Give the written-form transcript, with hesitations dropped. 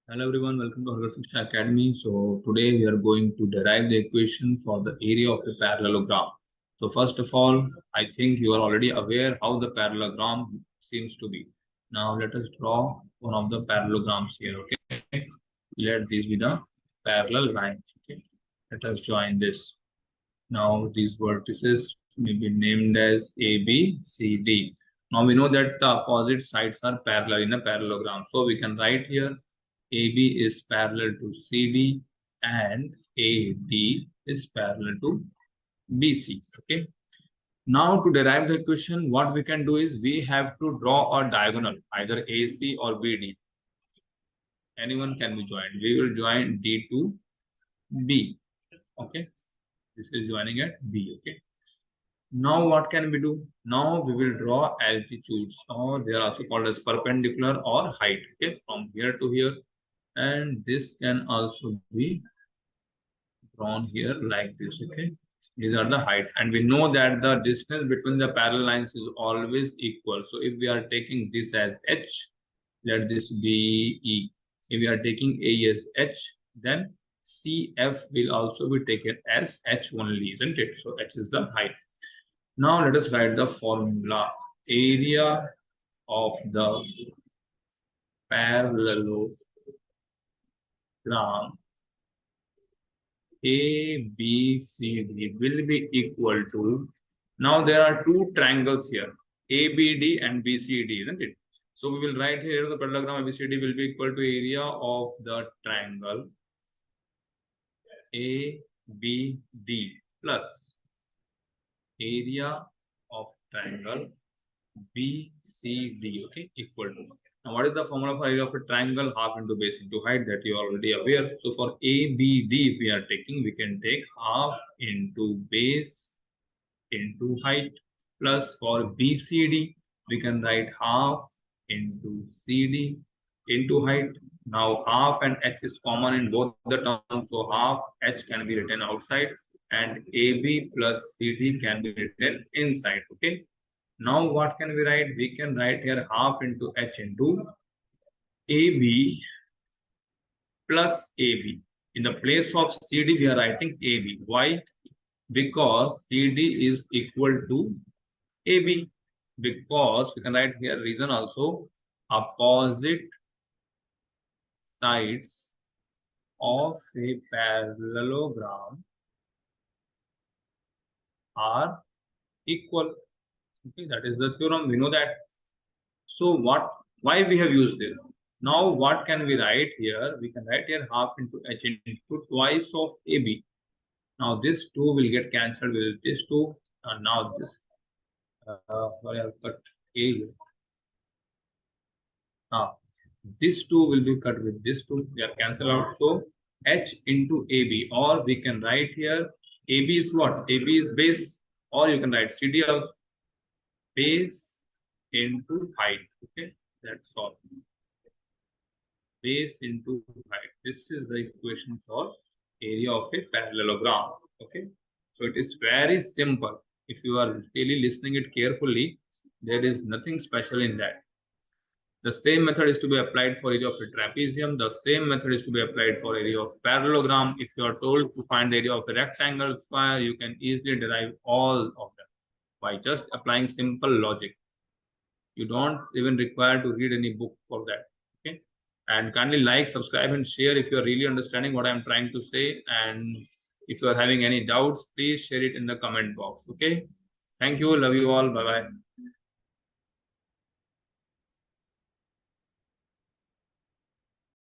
Hello everyone, welcome to Factorisation Academy. So today we are going to derive the equation for the area of a parallelogram. So first of all, I think you are already aware how the parallelogram seems to be. Now let us draw one of the parallelograms here. Okay, let these be the parallel lines. Okay, let us join this. Now these vertices may be named as A, B, C, D. Now we know that the opposite sides are parallel in a parallelogram. So we can write here AB is parallel to CD and AD is parallel to BC. Okay. Now to derive the equation, what we can do is we have to draw a diagonal, either AC or BD. Anyone can be joined. We will join D to B. Okay. This is joining at B. Okay. Now what can we do? Now we will draw altitudes, or they are also called as perpendicular or height. Okay, from here to here, and this can also be drawn here like this. Okay, these are the heights, and we know that the distance between the parallel lines is always equal. So if we are taking this as H, let this be E. If we are taking A as H, then CF will also be taken as H only, isn't it? So H is the height. Now let us write the formula. Area of the parallelogram ABCD will be equal to, now there are two triangles here, ABD and BCD, isn't it? So we will write here the parallelogram ABCD will be equal to area of the triangle ABD plus area of triangle BCD, okay, equal to. Now, what is the formula for area of a triangle? Half into base into height, that you are already aware. So for ABD, if we are taking, we can take half into base into height, plus for BCD, we can write half into CD into height. Now half and H is common in both the terms, so half H can be written outside and AB plus CD can be written inside. Okay. Now what can we write? We can write here half into H into AB plus AB. In the place of CD, we are writing AB. Why? Because CD is equal to AB. Because we can write here reason also, opposite sides of a parallelogram are equal. Okay, that is the theorem. We know that. So why we have used this? Now what can we write here? We can write here half into H into twice of AB. Now this 2 will get cancelled with this 2. And now this, sorry, I'll cut A here. Now this 2 will be cut with this 2. They are cancelled out. So H into AB, or we can write here AB is what? AB is base, or you can write CD also. Base into height. Okay, that's all. Base into height. This is the equation for area of a parallelogram. Okay, so it is very simple. If you are really listening it carefully, there is nothing special in that. The same method is to be applied for area of a trapezium. The same method is to be applied for area of parallelogram. If you are told to find the area of a rectangle, square, you can easily derive all of them by just applying simple logic. You don't even require to read any book for that. Okay, and kindly like, subscribe and share if you are really understanding what I am trying to say, and if you are having any doubts, please share it in the comment box. Okay, thank you, love you all, bye bye.